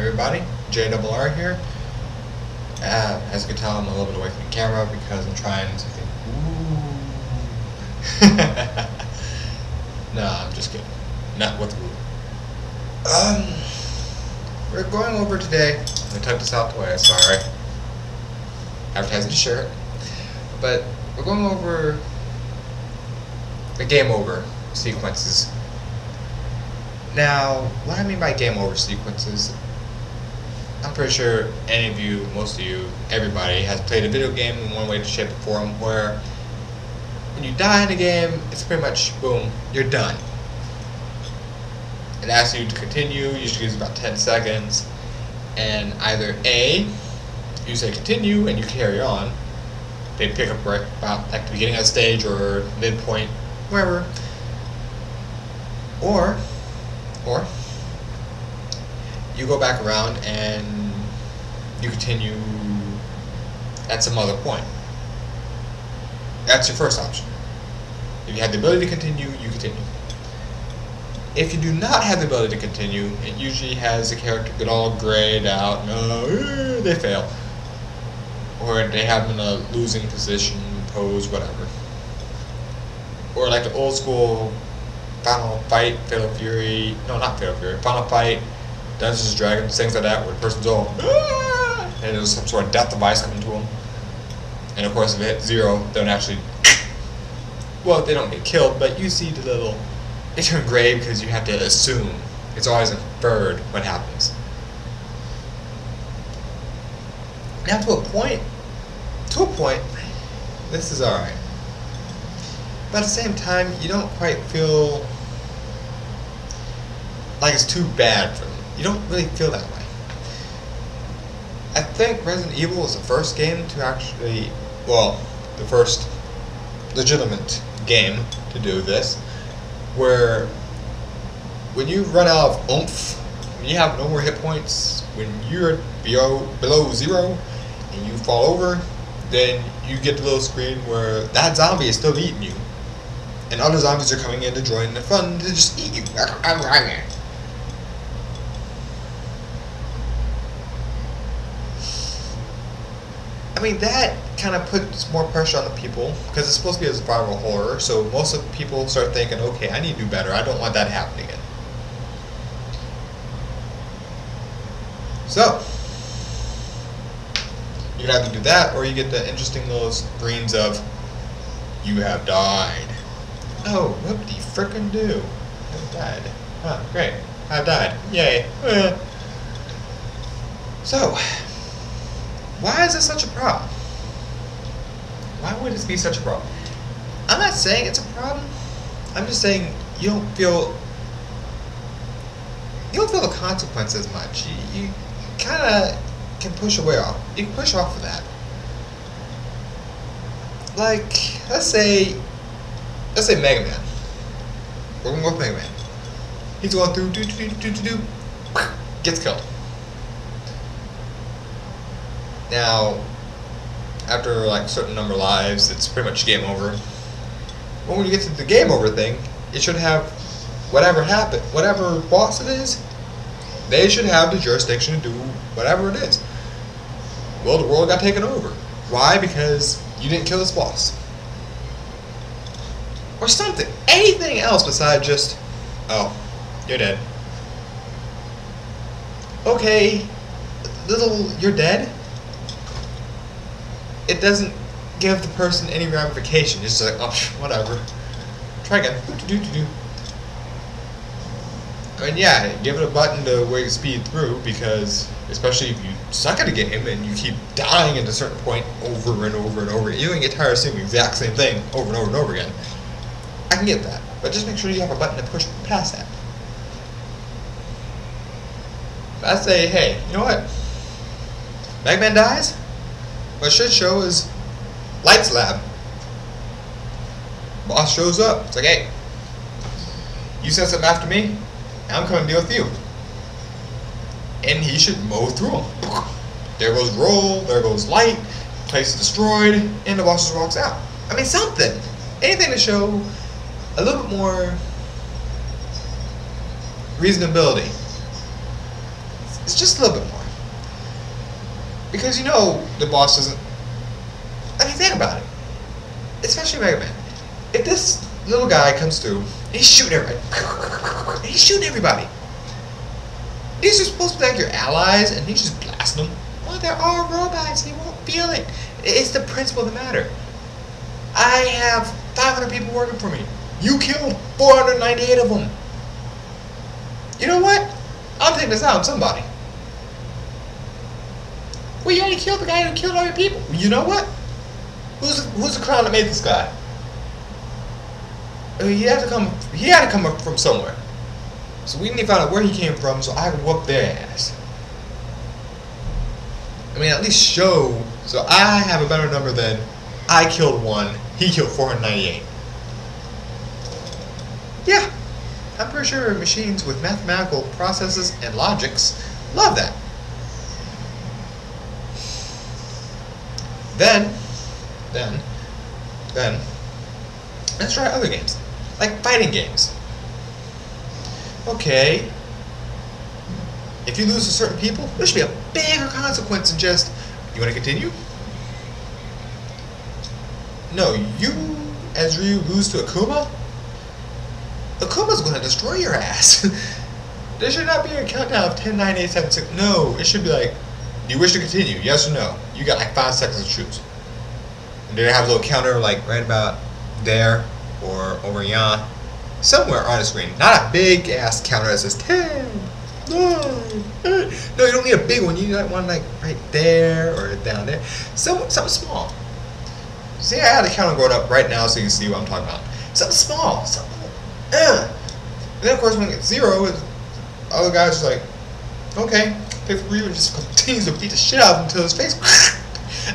everybody, JRR here. As you can tell, I'm a little bit away from the camera because I'm trying to think. No, I'm just kidding. Not with woo. We're going over today. I took this out the way, sorry. Advertising the shirt. But we're going over the game over sequences. Now, what I mean by game over sequences, I'm pretty sure any of you, most of you, everybody has played a video game in one way, shape, or form where when you die in a game, it's pretty much, boom, you're done. It asks you to continue, usually gives about 10 seconds, and either A, you say continue and you carry on, they pick up right about like the beginning of the stage or midpoint, wherever, or you go back around and you continue at some other point. That's your first option. If you have the ability to continue, you continue. If you do not have the ability to continue, it usually has the character get all grayed out, no, they fail. Or they have them in a losing position, pose, whatever. Or like the old school Final Fight, Fatal Fury, no, not Fatal Fury, Final Fight, Dungeons & Dragons, things like that, where the person's all, and there's some sort of death device coming to them. And of course, if it hits 0, they don't actually, well, they don't get killed, but you see the little, they turn gray because you have to assume. It's always inferred what happens. Now to a point, this is alright. But at the same time, you don't quite feel like it's too bad for them. You don't really feel that way. I think Resident Evil was the first game to actually, well, the first legitimate game to do this, where when you run out of oomph, when you have no more hit points, when you're below 0 and you fall over, then you get the little screen where that zombie is still eating you. And other zombies are coming in to join the fun to just eat you. I mean, that kind of puts more pressure on the people, because it's supposed to be a survival horror, so most of the people start thinking, okay, I need to do better, I don't want that to happen again. So, you can either do that, or you get the interesting little screens of, you have died. Oh, whoop-de-frickin-do. I've died. Huh, great. I've died. Yay. So, why is this such a problem? Why would this be such a problem? I'm not saying it's a problem. I'm just saying you don't feel the consequences much. You kind of can push away off. You can push off of that. Like, let's say Mega Man. We're gonna go with Mega Man. He's going through, gets killed. Now, after like a certain number of lives, it's pretty much game over. But when you get to the game over thing, it should have whatever happened, whatever boss it is, they should have the jurisdiction to do whatever it is. Well, the world got taken over. Why? Because you didn't kill this boss. Or something. Anything else besides just, oh, you're dead. Okay, you're dead? It doesn't give the person any ramification. It's just like, oh, whatever. Try again. I mean, yeah, give it a button to where you speed through, because especially if you suck at a game and you keep dying at a certain point over and over and over, you can get tired of seeing the exact same thing over and over and over again. I can get that, but just make sure you have a button to push past that. But I say, hey, you know what? Mega Man dies? What should show is Lights Lab. Boss shows up. It's like, hey, you said something after me, I'm coming to deal with you. And he should mow through them. There goes roll, there goes light, place is destroyed, and the boss just walks out. I mean, something. Anything to show a little bit more reasonability. It's just a little bit more. Because you know the boss doesn't... I mean, think about it. Especially Mega Man. If this little guy comes through, he's shooting everybody. He's shooting everybody. These are supposed to be like your allies, and he's just blasting them. Well, there are robots. They won't feel it. It's the principle of the matter. I have 500 people working for me. You killed 498 of them. You know what? I'm taking this out on somebody. Well, you already killed the guy who killed all your people. You know what? Who's the clown that made this guy? I mean, he had to come up from somewhere. So we need to find out where he came from so I can whoop their ass. I mean, at least show, so I have a better number than I killed 1, he killed 498. Yeah, I'm pretty sure machines with mathematical processes and logics love that. Then, let's try other games, like fighting games. Okay, if you lose to certain people, there should be a bigger consequence than just, you want to continue? No, you, as Ryu, lose to Akuma? Akuma's going to destroy your ass. There should not be a countdown of 10, 9, 8, 7, 6. No, it should be like, do you wish to continue? Yes or no? You got like 5 seconds to choose. And then they have a little counter like right about there or over here. Somewhere on the screen. Not a big ass counter that says 10, 9, 8. No, you don't need a big one. You need one like right there or down there. Something small. See, I had the counter going up right now so you can see what I'm talking about. Something small. Something. And then of course when it gets 0, other guys are like, okay, pick for Ryu and just continues to beat the shit out of him until his face.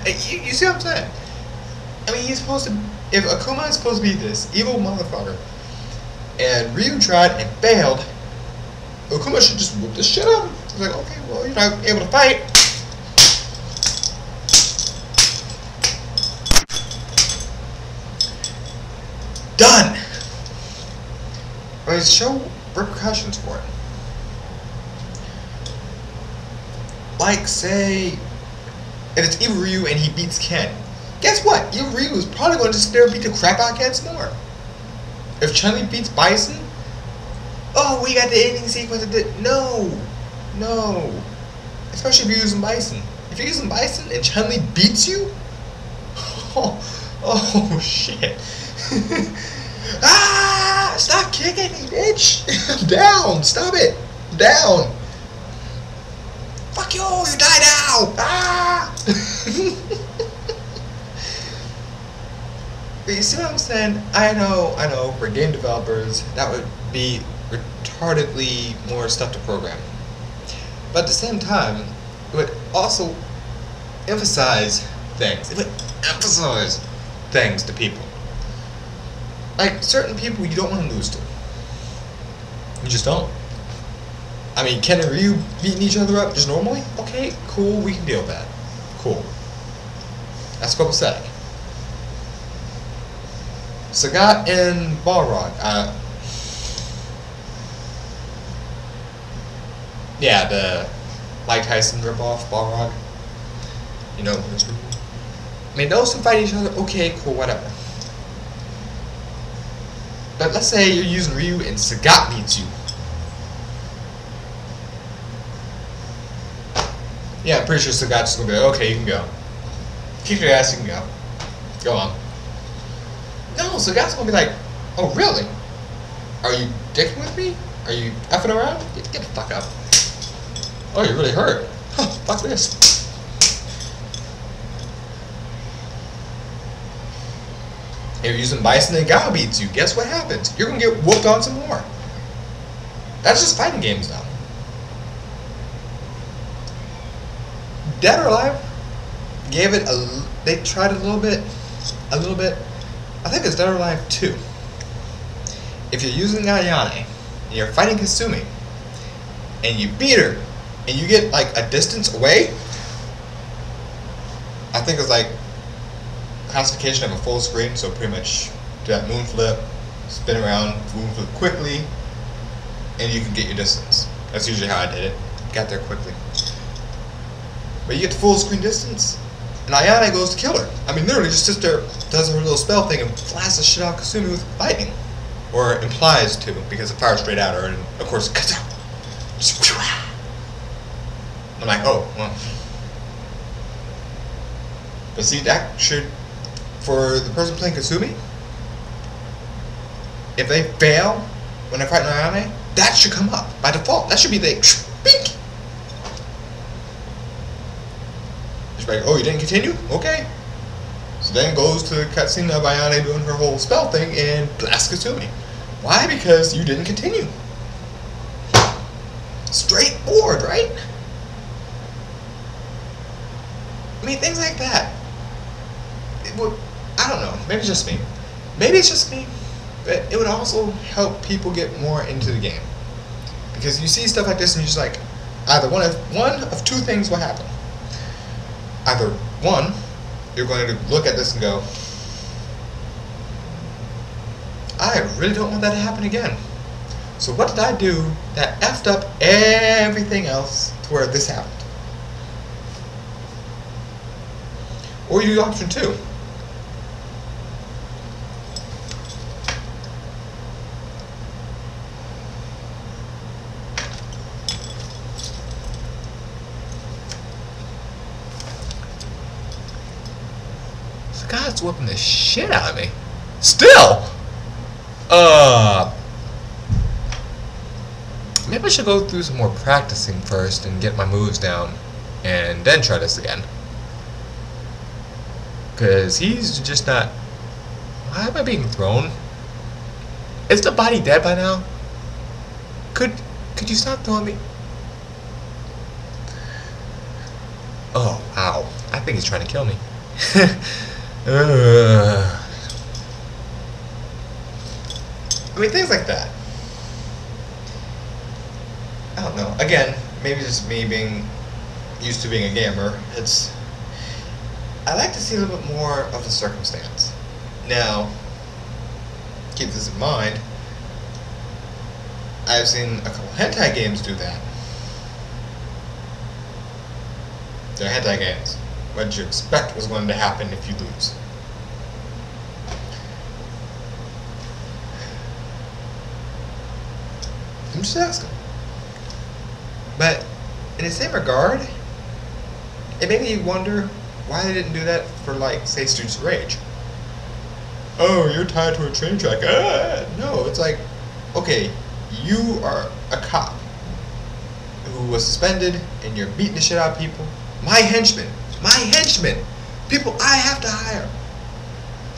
You see what I'm saying? I mean, he's supposed to. If Akuma is supposed to be this evil motherfucker, and Ryu tried and failed, Akuma should just whoop the shit out of him. He's like, okay, well, you're not able to fight. Done. But show repercussions for it. Like, say, if it's Evil Ryu and he beats Ken, guess what? Evil Ryu is probably going to sit there and beat the crap out of Ken some more. If Chun-Li beats Bison, oh, we got the ending sequence of it. No. Especially if you're using Bison. If you're using Bison and Chun-Li beats you, oh shit. Ah! Stop kicking me, bitch! Down! Stop it! Down! Fuck you! You die now! Ah! But you see what I'm saying? I know, for game developers, that would be retardedly more stuff to program. But at the same time, it would also emphasize things. It would emphasize things to people. Like, certain people you don't want to lose to. You just don't. I mean, Ken and Ryu beating each other up just normally? Okay, cool, we can deal with that. Cool. That's copacetic. Sagat and Balrog. Yeah, the Mike Tyson ripoff, Balrog. You know, I mean, those who fight each other, okay, cool, whatever. But let's say you're using Ryu and Sagat beats you. Yeah, I'm pretty sure Sagat's gonna be like, okay, you can go. Kick your ass, you can go. Go on. No, Sagat's gonna be like, oh really? Are you dicking with me? Are you effing around? Get the fuck up. Oh, you really hurt. Huh, fuck this. If you're using Bison and Gao beats you, guess what happens? You're gonna get whooped on some more. That's just fighting games now. Dead or Alive gave it a. They tried a little bit. I think it's Dead or Alive 2. If you're using Ayane and you're fighting Kasumi and you beat her and you get like a distance away, I think it's like classification of a full screen, so pretty much do that moon flip, spin around, moon flip quickly, and you can get your distance. That's usually how I did it. got there quickly. But you get to full screen distance, and Ayane goes to kill her. I mean, literally just sits there, does her little spell thing, and blasts the shit out of Kasumi with lightning. Or implies to, because it fires straight at her, and of course, I'm like, oh, well. But see, that should, for the person playing Kasumi, if they fail when they're fighting Ayane, that should come up by default. That should be the bink. She's like, oh, you didn't continue? Okay. So then goes to the cutscene of Ayane doing her whole spell thing and blasts Kasumi. Why? Because you didn't continue. Straightforward, right? I mean, things like that. It would, I don't know. Maybe it's just me. Maybe it's just me. But it would also help people get more into the game. Because you see stuff like this and you're just like, either one of two things will happen. Either one, you're going to look at this and go, I really don't want that to happen again. So what did I do that effed up everything else to where this happened? Or you do option two. This guy's whooping the shit out of me. Still! Maybe I should go through some more practicing first and get my moves down, and then try this again. Cause he's just not. Why am I being thrown? Is the body dead by now? Could you stop throwing me? Oh, ow. I think he's trying to kill me. I mean, things like that. I don't know. Again, maybe just me being used to being a gamer. I like to see a little bit more of the circumstance. Now, keep this in mind. I've seen a couple hentai games do that. They're hentai games. What did you expect was going to happen if you lose? I'm just asking. But in the same regard, it made me wonder why they didn't do that for, like, say, Streets of Rage. Oh, you're tied to a train track. No, it's like, okay, you are a cop who was suspended and you're beating the shit out of people. My henchmen, people I have to hire,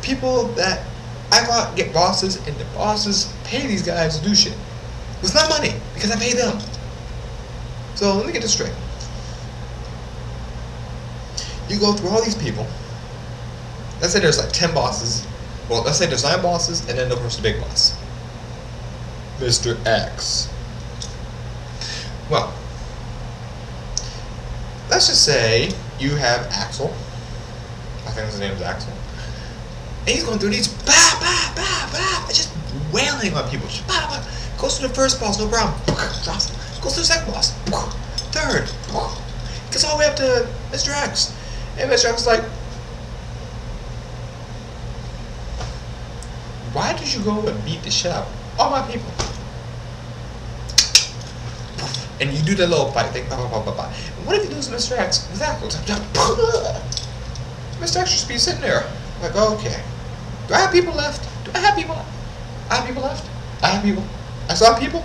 people that I go out and get bosses, and the bosses pay these guys to do shit with my money because I pay them. So let me get this straight. You go through all these people. Let's say there's like 10 bosses. Well, let's say there's 9 bosses, and then of course the big boss, Mr. X. Well, let's just say you have Axel. I think his name is Axel. And he's going through these just wailing on people. Goes to the first boss, no problem. Drops him. Goes to the second boss. Third. Gets all the way up to Mr. X. And Mr. X is like, why did you go and beat the shit out of all my people? And you do that little fight thing. What if you lose Mr. X with Axel? Mr. X should be sitting there. Like, okay. Do I have people left? I have people left. I have people. I saw people.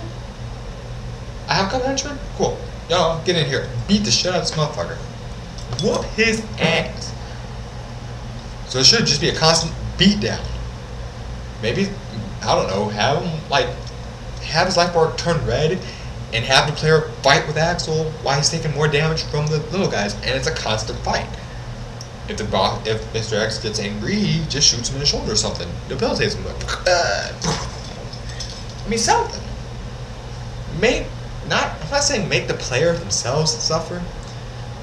I have a couple henchmen. Cool. Y'all, get in here. Beat the shit out of this motherfucker. Whoop his ass. So it should just be a constant beat down. Maybe, I don't know, have him, like, have his life bar turn red and have the player fight with Axel while he's taking more damage from the little guys, and it's a constant fight. If Mr. X gets angry, he just shoots him in the shoulder or something. Debilitates him. I mean, something. I'm not saying make the player themselves suffer,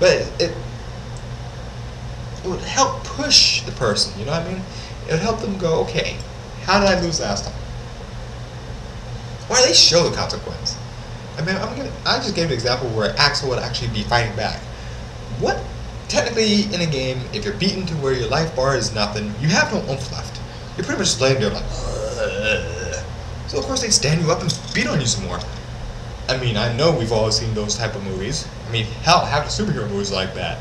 but it would help push the person, you know what I mean? It would help them go, okay, how did I lose last time? Or at least show the consequence. I mean, I just gave an example where Axel would actually be fighting back. What? Technically, in a game, if you're beaten to where your life bar is nothing, you have no oomph left. You're pretty much just laying there like, ugh. So of course they'd stand you up and beat on you some more. I mean, I know we've all seen those type of movies. I mean, hell, half the superhero movies like that,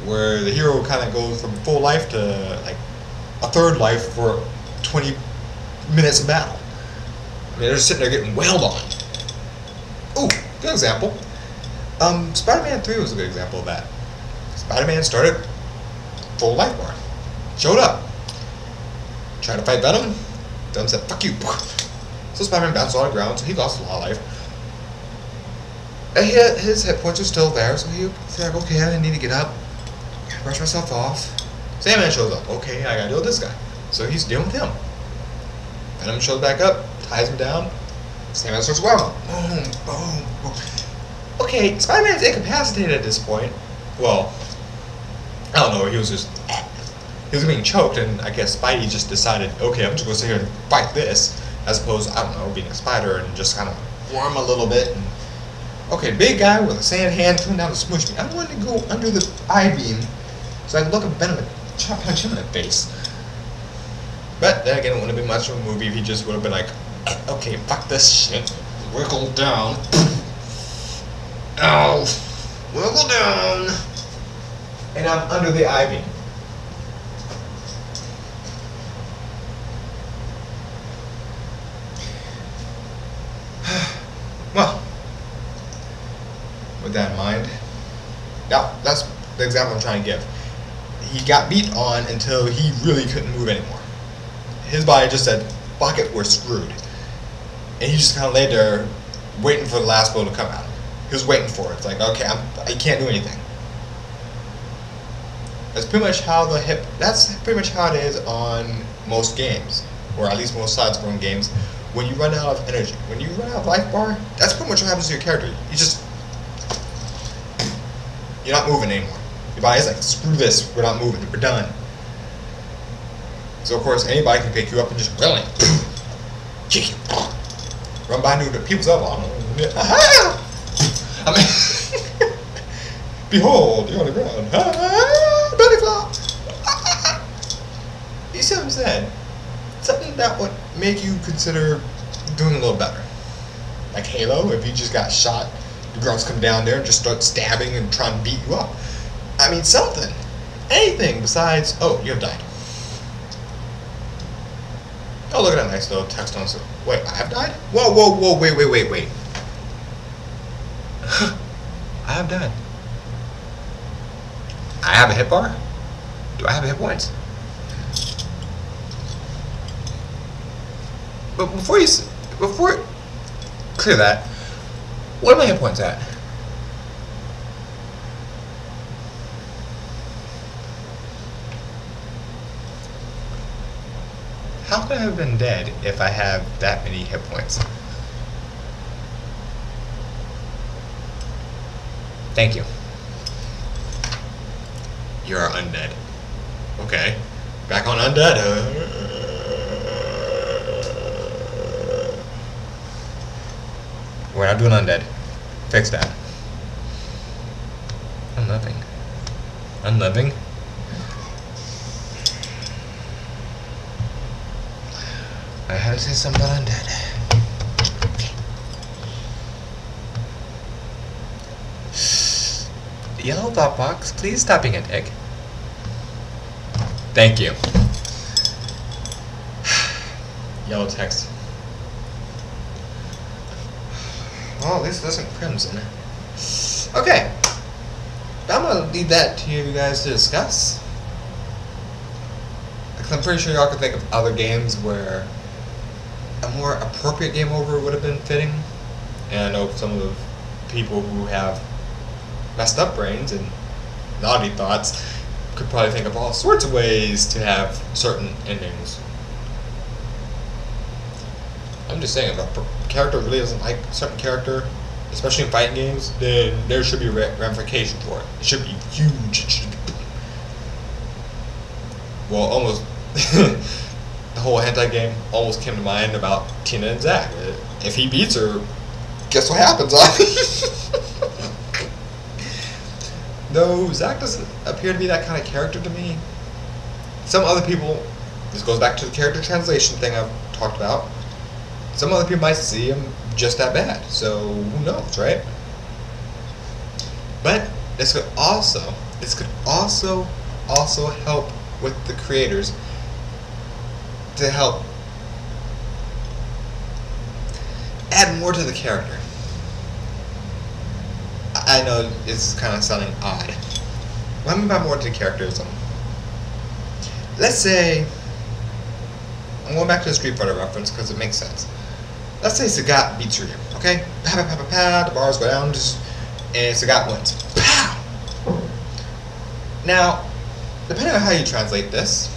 where the hero kind of goes from full life to like a third life for 20 minutes of battle. I mean, they're just sitting there getting wailed on. Ooh, good example. Spider-Man 3 was a good example of that. Spider-Man started full life bar. Showed up. Tried to fight Venom. Venom said, fuck you. So Spider-Man bounced on the ground, so he lost a lot of life. And his hit points are still there, so he's like, okay, I need to get up. Brush myself off. Sandman shows up. Okay, I gotta deal with this guy. So he's dealing with him. Venom shows back up, ties him down. Sandman starts whacking. Boom, boom, boom. Okay, Spider-Man's incapacitated at this point. Well, I don't know, he was being choked, and I guess Spidey just decided, okay, I'm just gonna sit here and fight this, as opposed to, I don't know, being a spider and just kind of warm a little bit. And, okay, big guy with a sand hand coming down to smush me. I wanted to go under the I-beam so I could look at Venom and try to punch him in the face. But then again, it wouldn't have been much of a movie if he just would have been like, okay, fuck this shit, wiggle down. Ow, wiggle down. And I'm under the I-beam. Well, with that in mind, yeah, that's the example I'm trying to give. He got beat on until he really couldn't move anymore. His body just said, fuck it, we're screwed. And he just kind of laid there waiting for the last blow to come out. He was waiting for it. It's like, okay, I can't do anything. That's pretty much how that's pretty much how it is on most games, or at least most side-scrolling games. When you run out of energy, when you run out of life bar, that's pretty much what happens to your character. You're not moving anymore. Your body's like, screw this, we're not moving, we're done. So of course, anybody can pick you up and just really kick you, run by new people's elbow. I mean, behold, you're on the ground. Belly flop. You see what I'm saying? Something that would make you consider doing a little better. Like Halo, if you just got shot, the girls come down there and just start stabbing and trying to beat you up. I mean, something. Anything besides, oh, you have died. Oh, look at that nice little text on. So, wait, I have died? Whoa, whoa, whoa, wait. I have died. I have a hit bar? Do I have hit points? But before clear that, what are my hit points at? How could I have been dead if I have that many hit points? Thank you. You're undead. Okay. Back on undead. We're not doing undead. Fix that. Unloving. Unloving? I had to say something about undead. Yellow thought box, please stop being a dick. Thank you. Yellow text. Well, at least it isn't crimson. Okay. I'm gonna leave that to you guys to discuss. Because I'm pretty sure y'all can think of other games where a more appropriate game over would have been fitting. And I know some of the people who have messed up brains and naughty thoughts could probably think of all sorts of ways to have certain endings. I'm just saying, if a character really doesn't like a certain character, especially in fighting games, then there should be a ramification for it. It should be huge. It should be... Well, almost... the whole hentai game almost came to mind about Tina and Zack. If he beats her, guess what happens, huh? No, Zack doesn't appear to be that kind of character to me. Some other people, this goes back to the character translation thing I've talked about. Some other people might see him just that bad, so who knows, right? But this could also help with the creators to help add more to the character. I know this is kind of sounding odd. What I mean by more to the character is, let's say, I'm going back to the Street Fighter reference because it makes sense. Let's say Sagat beats Ryu, okay? Pa pa pa pa pa, the bars go down, and Sagat wins. Pow! Now, depending on how you translate this,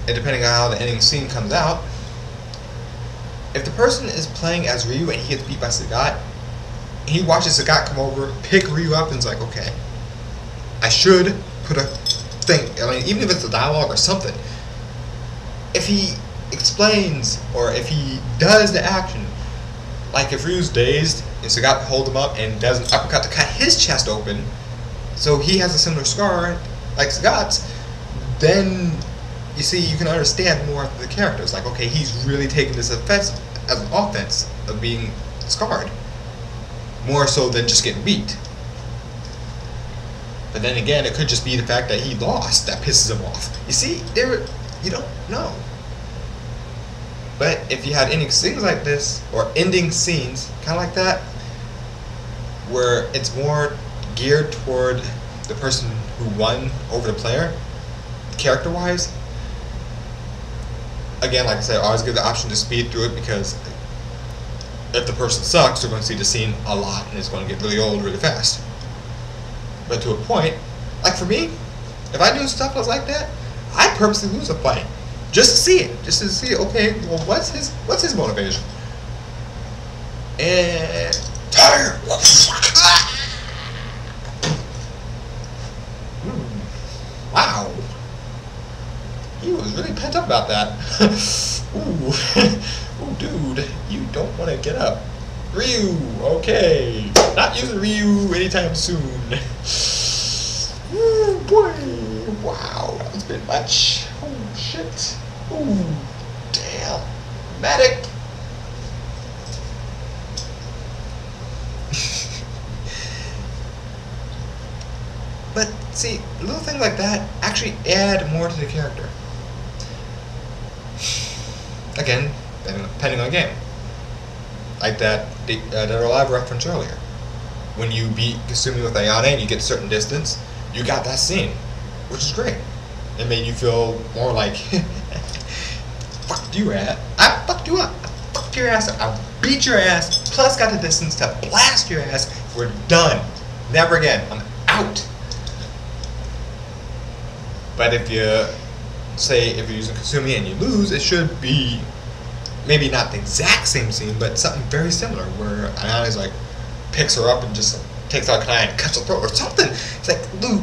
and depending on how the ending scene comes out, if the person is playing as Ryu and he gets beat by Sagat, he watches Sagat come over, pick Ryu up, and is like, okay, I should put a thing, I mean, even if it's a dialogue or something, if he explains, or if he does the action, like if Ryu's dazed, and Sagat holds him up and does an uppercut to cut his chest open, so he has a similar scar like Sagat's, then you see, you can understand more of the characters. Like, okay, he's really taking this offense as an offense of being scarred, more so than just getting beat. But then again, it could just be the fact that he lost that pisses him off. You see, you don't know. But if you had ending scenes like this, or ending scenes, kind of like that, where it's more geared toward the person who won over the player, character-wise, again, like I said, I always give the option to speed through it, because if the person sucks, they're going to see the scene a lot, and it's going to get really old really fast. But to a point, like for me, if I do stuff like that, I purposely lose a fight just to see it, okay, well, what's his motivation? And tiger. Wow, he was really pent up about that. Ooh, dude, you don't want to get up. Ryu, okay, not using Ryu anytime soon. Ooh, boy, wow, that was a bit much. Oh shit. Ooh, damn, medic. But see, little things like that actually add more to the character. Again, depending on the game. Like that Alive reference earlier. When you beat Kasumi with Ayane and you get a certain distance, you got that scene, which is great. It made you feel more like, fucked you at. I fucked you up. I fucked your ass up. I beat your ass, plus got the distance to blast your ass. We're done. Never again. I'm out. But if you say, if you're using Kasumi and you lose, it should be maybe not the exact same scene, but something very similar, where Ayane's like picks her up and just takes out Kanai and cuts her throat or something. It's like, dude,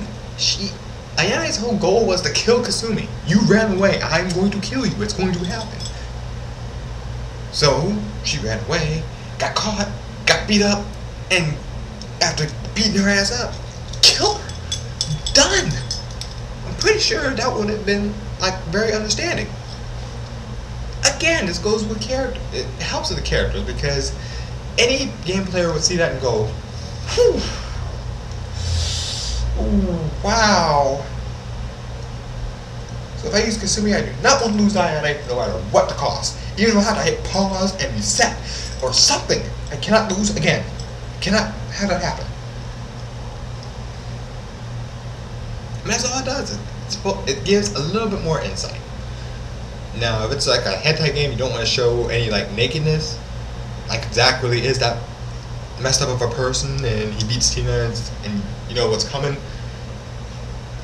Ayane's whole goal was to kill Kasumi. You ran away. I'm going to kill you. It's going to happen. So she ran away, got caught, got beat up, and after beating her ass up, killed her. Done. I'm pretty sure that would have been like very understanding. Again, this goes with character. It helps with the characters, because any game player would see that and go, whew. Ooh, wow. So if I use Kasumi, I do not want to lose Ayane no matter what the cost. Even if I have to hit pause and reset or something, I cannot lose again. Cannot have that happen. And that's all it does. It gives a little bit more insight. Now, if it's like a hentai game, you don't want to show any like nakedness. Like Zack really is that messed up of a person, and he beats Tina, and you know what's coming.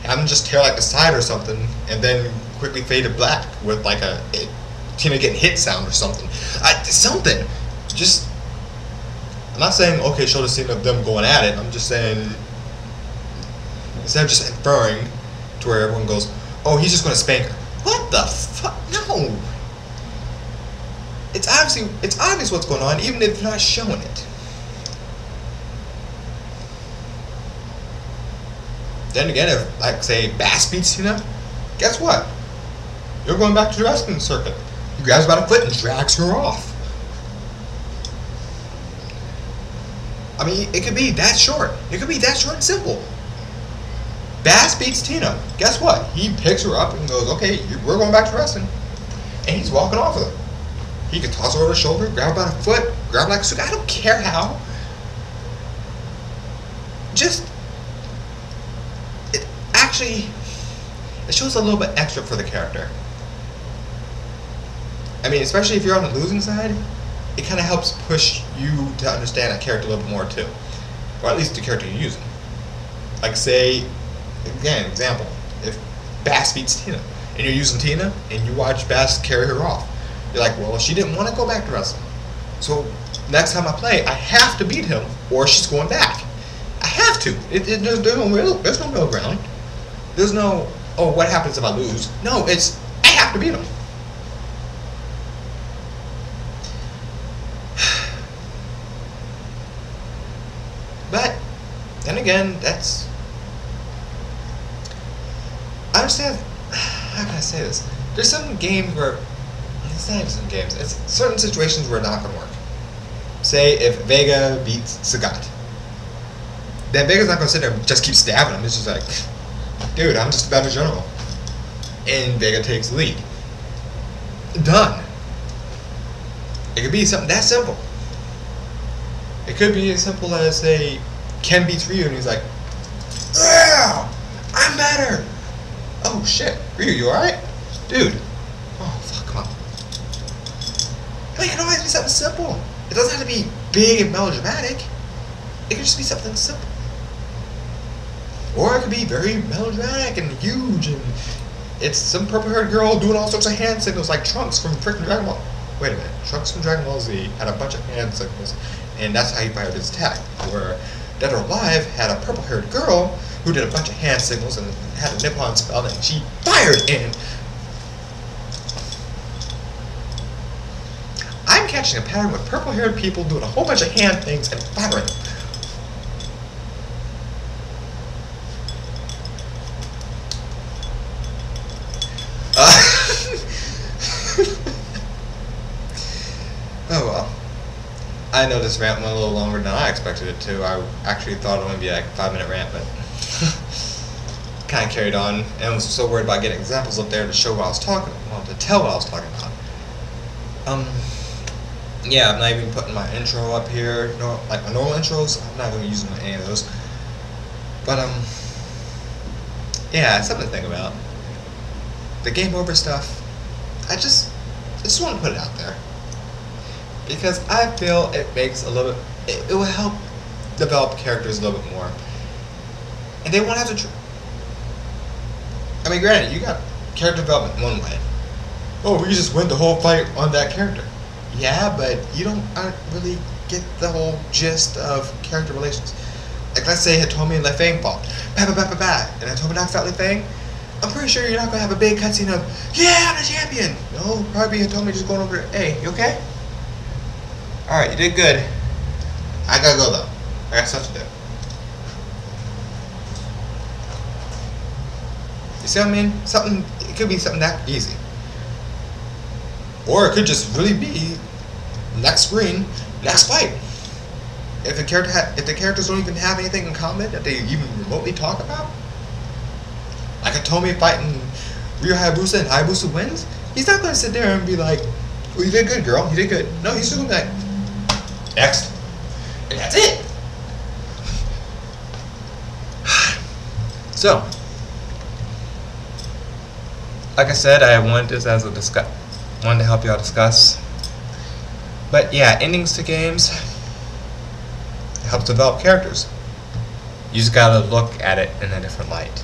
Have him just tear like the side or something, and then quickly fade to black with like a Tina getting hit sound or something. Something. Just, I'm not saying okay, show the scene of them going at it. I'm just saying, instead of just inferring to where everyone goes, oh, he's just going to spank her. What the fuck? No. it's obvious what's going on, even if they're not showing it. Then again, if, like, say, Bass beats Tina, guess what? You're going back to the wrestling circuit. He grabs her by the foot and drags her off. I mean, it could be that short. It could be that short and simple. Bass beats Tina. Guess what? He picks her up and goes, okay, we're going back to wrestling. And he's walking off with her. He could toss her over the shoulder, grab her by the foot, grab her like a suit. I don't care how. Just, it shows a little bit extra for the character. I mean, especially if you're on the losing side, it kind of helps push you to understand that character a little bit more too. Or at least the character you're using. Like, say, again, example, if Bass beats Tina, and you're using Tina, and you watch Bass carry her off, you're like, well, she didn't want to go back to wrestling. So, next time I play, I have to beat him, or she's going back. I have to. There's no middle ground. There's no, oh, what happens if I lose? No, it's, I have to beat him. But, then again, that's, I understand, how can I say this? There's some games where, it's not even some games, it's certain situations where it's not going to work. Say if Vega beats Sagat. Then Vega's not going to sit there and just keep stabbing him. It's just like, dude, I'm just a better general. And Vega takes the lead. Done. It could be something that simple. It could be as simple as, say, Ken beats Ryu and he's like, yeah, I'm better. Oh shit, Ryu, you alright? Dude. Oh fuck, come on. I mean, it can always be something simple. It doesn't have to be big and melodramatic. It could just be something simple. Or it could be very melodramatic and huge, and it's some purple-haired girl doing all sorts of hand signals like Trunks from freaking Dragon Ball. Wait a minute, Trunks from Dragon Ball Z had a bunch of hand signals, and that's how he fired his attack. Where Dead or Alive had a purple-haired girl who did a bunch of hand signals and had a Nippon spell, and she fired, and I'm catching a pattern with purple-haired people doing a whole bunch of hand things and firing. Oh well. I know this rant went a little longer than I expected it to. I actually thought it would be like a 5-minute rant, but kind of carried on, and was so worried about getting examples up there to show what I was talking about, to tell what I was talking about. Yeah, I'm not even putting my intro up here, no, like my normal intros. I'm not going to be using any of those. But yeah, it's something to think about. The game over stuff, I just want to put it out there. Because I feel it makes a little bit, it will help develop characters a little bit more. And they won't have to, I mean, granted, you got character development one way. Oh, we just win the whole fight on that character. Yeah, but you don't really get the whole gist of character relations. Like, let's say Hitomi and Lefang fought. And Hitomi knocks out Lefang. I'm pretty sure you're not going to have a big cutscene of, yeah, I'm the champion. No, probably Hitomi just going over there, hey, you okay? Alright, you did good. I gotta go though. I got stuff to do. You see what I mean? Something, it could be something that easy. Or it could just really be next screen, next fight. If the characters don't even have anything in common that they even remotely talk about. Like Hitomi fighting Ryu Hayabusa and Hayabusa wins, he's not gonna sit there and be like, oh, you did good, girl, you did good. No, he's still gonna be like, next. And that's it. So, like I said, I wanted this as a wanted to help y'all discuss. But yeah, endings to games helps develop characters. You just gotta look at it in a different light.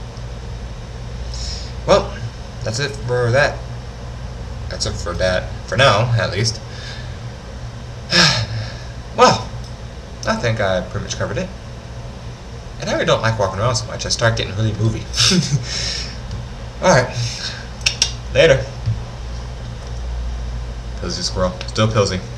Well, that's it for that. That's it for that. For now, at least. Well, I think I pretty much covered it. And I really don't like walking around so much. I start getting really movie. Alright. Later. Pilsy squirrel. Still Pilsy.